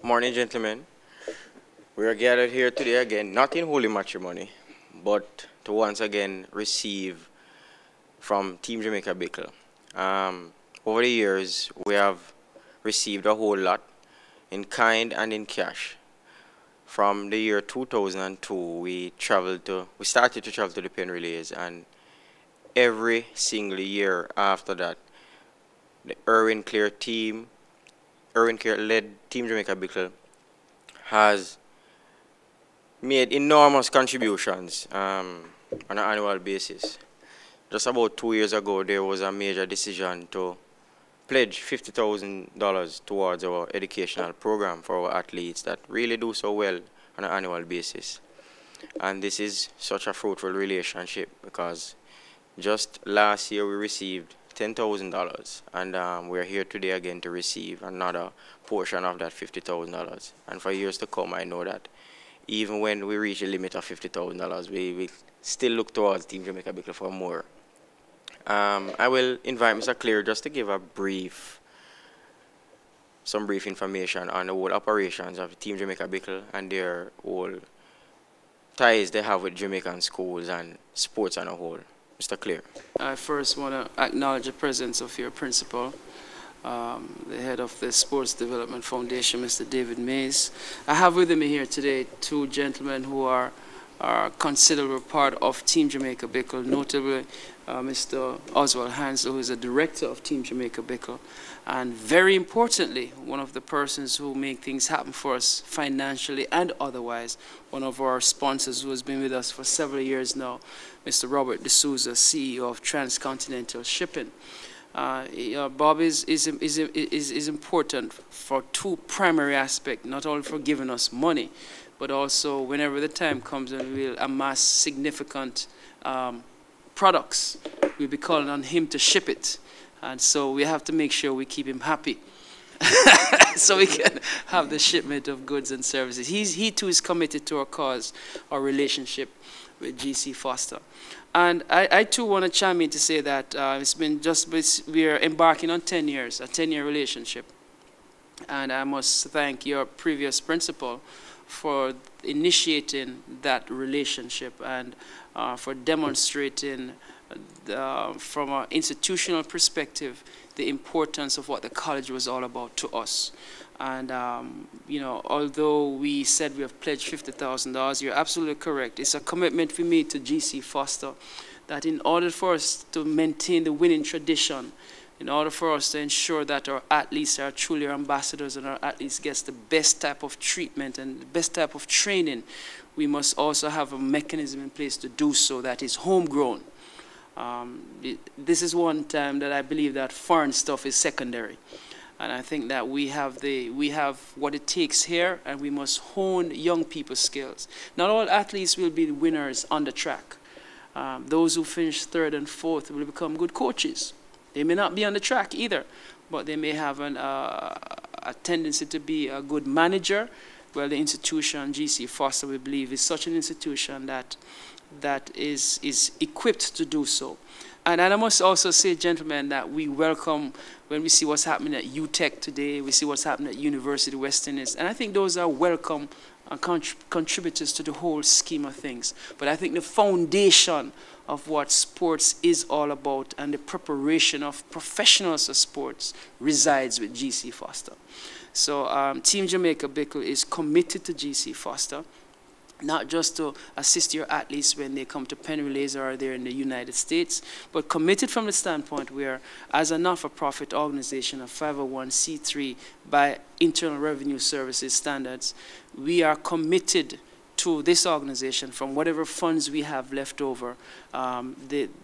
Morning, gentlemen. We are gathered here today again, not in holy matrimony, but to once again receive from Team Jamaica Bickle. Over the years, we have received a whole lot in kind and in cash. From the year 2002, we started to travel to the pen relays, and every single year after that, the Erwin Clear led Team Jamaica Bickle has made enormous contributions on an annual basis. Just about 2 years ago, there was a major decision to pledge $50,000 towards our educational program for our athletes that really do so well on an annual basis. And this is such a fruitful relationship because just last year we received $10,000, and we're here today again to receive another portion of that $50,000. And for years to come, I know that even when we reach a limit of $50,000, we still look towards Team Jamaica Bickle for more. I will invite Mr. Clear just to give some brief information on the whole operations of Team Jamaica Bickle and their whole ties they have with Jamaican schools and sports on a whole. Mr. Clear. I first want to acknowledge the presence of your principal, the head of the Sports Development Foundation, Mr. David Mays. I have with me here today two gentlemen who are considerable part of Team Jamaica Bickle, notably Mr. Oswald Hansel, who is a director of Team Jamaica Bickle, and very importantly, one of the persons who make things happen for us financially and otherwise, one of our sponsors who has been with us for several years now, Mr. Robert D'Souza, CEO of Transcontinental Shipping. Bob is important for two primary aspects, not only for giving us money, but also whenever the time comes and we'll amass significant products, we'll be calling on him to ship it. And so we have to make sure we keep him happy so we can have the shipment of goods and services. He too is committed to our cause, our relationship with GC Foster. And I too want to chime in to say that we are embarking on 10 years, a 10-year relationship. And I must thank your previous principal for initiating that relationship and for demonstrating from an institutional perspective the importance of what the college was all about to us. And you know, although we said we have pledged $50,000, you're absolutely correct. It's a commitment we made to GC Foster that in order for us to maintain the winning tradition, in order for us to ensure that our athletes are truly our ambassadors and our athletes get the best type of treatment and the best type of training, we must also have a mechanism in place to do so that is homegrown. This is one time that I believe that foreign stuff is secondary. And I think that we have what it takes here, and we must hone young people's skills. Not all athletes will be winners on the track. Those who finish third and fourth will become good coaches. They may not be on the track either, but they may have a tendency to be a good manager. Well, the institution, GC Foster, we believe, is such an institution that is equipped to do so. And I must also say, gentlemen, that we welcome when we see what's happening at UTech today, we see what's happening at University of West Indies, and I think those are welcome contributors to the whole scheme of things. But I think the foundation of what sports is all about and the preparation of professionals of sports resides with GC Foster. So Team Jamaica Bickle is committed to GC Foster, not just to assist your athletes when they come to pen relays or they're in the United States, but committed from the standpoint where, as a not-for-profit organization, a 501c3 by Internal Revenue Services standards, we are committed to this organization. From whatever funds we have left over,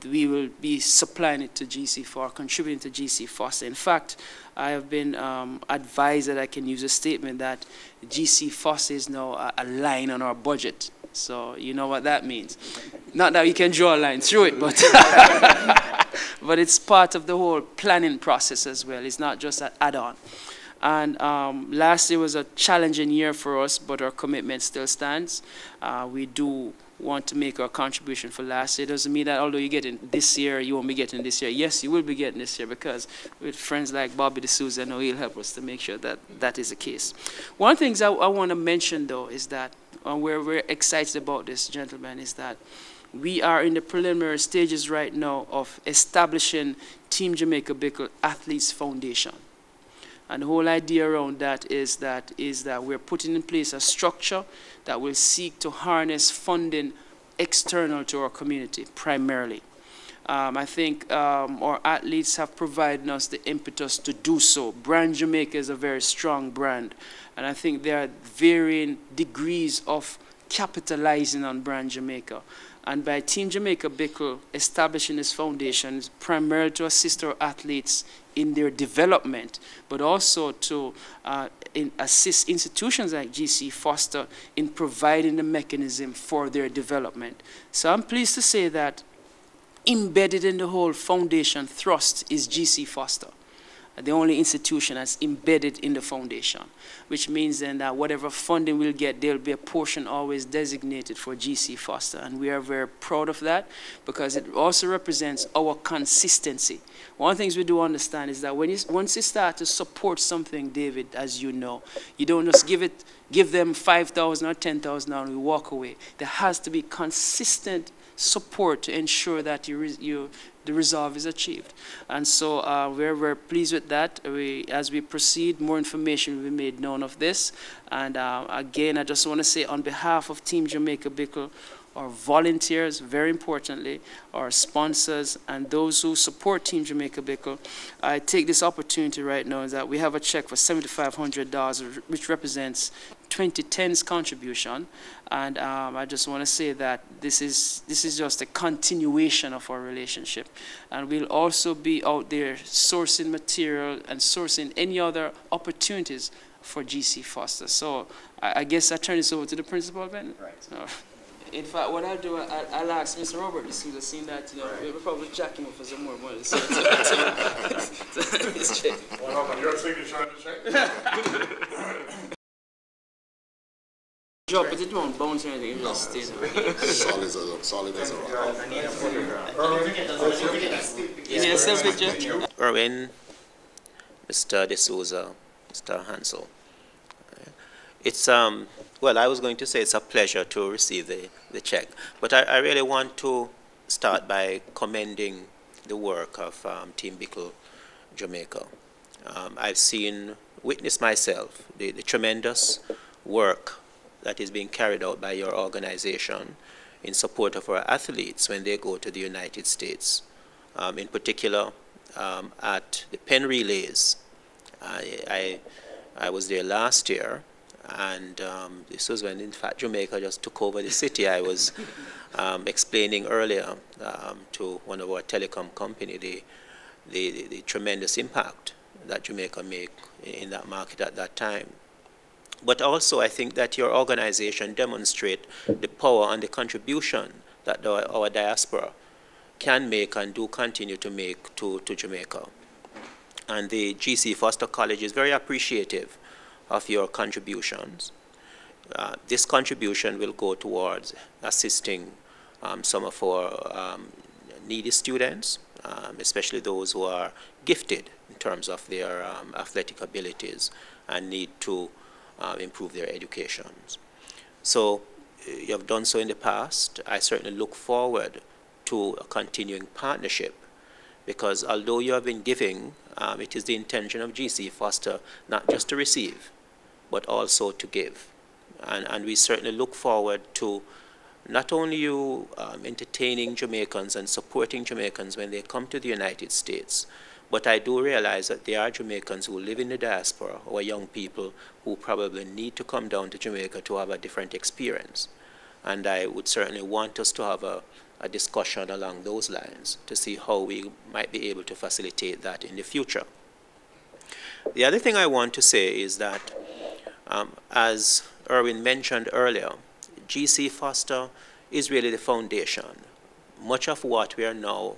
we will be supplying it to GC for contributing to GC Foster. In fact, I have been advised that I can use a statement that GC Foster is now a line on our budget. So you know what that means. Not that you can draw a line through it, but but it's part of the whole planning process as well. It's not just an add-on. And last year was a challenging year for us, but our commitment still stands. We do want to make our contribution for last year. It doesn't mean that although you get in this year, you won't be getting this year. Yes, you will be getting this year, because with friends like Bobby D'Souza, I know he'll help us to make sure that that is the case. One of the things I want to mention, though, is that where we're excited about this, gentlemen, is that we are in the preliminary stages right now of establishing Team Jamaica Bickle Athletes Foundation. And the whole idea around that is that we're putting in place a structure that will seek to harness funding external to our community, primarily. I think our athletes have provided us the impetus to do so. Brand Jamaica is a very strong brand, and I think there are varying degrees of capitalizing on Brand Jamaica. And by Team Jamaica Bickle establishing this foundation is primarily to assist our athletes in their development, but also to assist institutions like GC Foster in providing the mechanism for their development. So I'm pleased to say that embedded in the whole foundation thrust is GC Foster, the only institution that's embedded in the foundation, which means then that whatever funding we'll get, there'll be a portion always designated for GC Foster. And we are very proud of that, because it also represents our consistency. One of the things we do understand is that once you start to support something, David, as you know, you don't just give them 5,000 or 10,000 and we walk away. There has to be consistent support to ensure that the resolve is achieved. And so we're very pleased with that. As we proceed, more information will be made known of this. And again, I just want to say on behalf of Team Jamaica Bickle, our volunteers, very importantly, our sponsors, and those who support Team Jamaica Bickle, I take this opportunity right now that we have a check for $7,500, which represents 2010's contribution. And I just want to say that this is just a continuation of our relationship. And we'll also be out there sourcing material and sourcing any other opportunities for GC Foster. So I guess I turn this over to the principal, Ben. Right. In fact, what I'll do, I'll ask Mr. Robert D'Souza, seeing that, we'll probably jack him up for some more money. So his check. Your signature on the check? Drop it, it won't bounce or anything, it just stays. Solid as a rock. You need a selfie picture? Erwin, Mr. D'Souza, Mr. Hansel. It's, well, I was going to say it's a pleasure to receive the check, but I really want to start by commending the work of Team Bickle Jamaica. I've witnessed myself the tremendous work that is being carried out by your organization in support of our athletes when they go to the United States. In particular, at the Penn Relays, I was there last year, and this was when, in fact, Jamaica just took over the city. I was explaining earlier to one of our telecom company the tremendous impact that Jamaica made in that market at that time. But also, I think that your organization demonstrates the power and the contribution that our diaspora can make and do continue to make to Jamaica. And the GC Foster College is very appreciative of your contributions. This contribution will go towards assisting some of our needy students, especially those who are gifted in terms of their athletic abilities and need to improve their educations. So you have done so in the past. I certainly look forward to a continuing partnership, because although you have been giving, it is the intention of GC Foster not just to receive, but also to give. And we certainly look forward to not only you entertaining Jamaicans and supporting Jamaicans when they come to the United States, but I do realize that there are Jamaicans who live in the diaspora, or young people who probably need to come down to Jamaica to have a different experience. And I would certainly want us to have a discussion along those lines to see how we might be able to facilitate that in the future. The other thing I want to say is that, as Erwin mentioned earlier, GC Foster is really the foundation. Much of what we are now,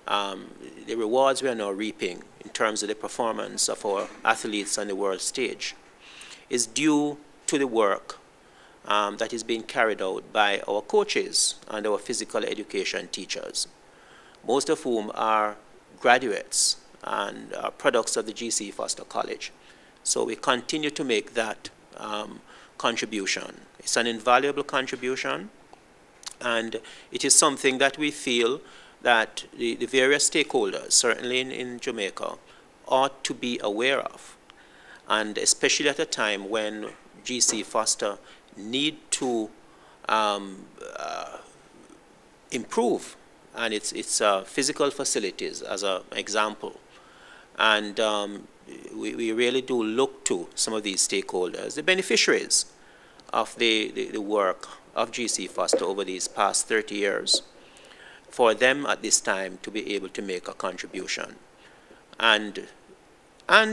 the rewards we are now reaping in terms of the performance of our athletes on the world stage is due to the work that is being carried out by our coaches and our physical education teachers, most of whom are graduates and are products of the GC Foster College. So we continue to make that contribution. It's an invaluable contribution, and it is something that we feel that the various stakeholders, certainly in Jamaica, ought to be aware of, and especially at a time when GC Foster need to improve and its physical facilities as an example. And we really do look to some of these stakeholders, the beneficiaries of the work of GC Foster over these past 30 years, for them at this time to be able to make a contribution. And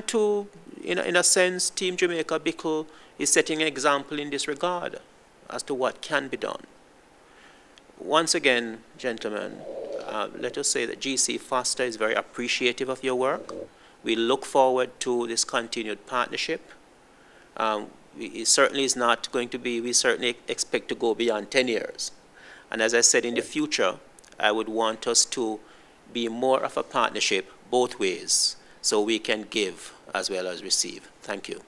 to, in a sense, Team Jamaica Bickle is setting an example in this regard as to what can be done. Once again, gentlemen, let us say that GC Foster is very appreciative of your work. We look forward to this continued partnership. It certainly is not going to be, we certainly expect to go beyond 10 years. And as I said, in the future, I would want us to be more of a partnership both ways, so we can give as well as receive. Thank you.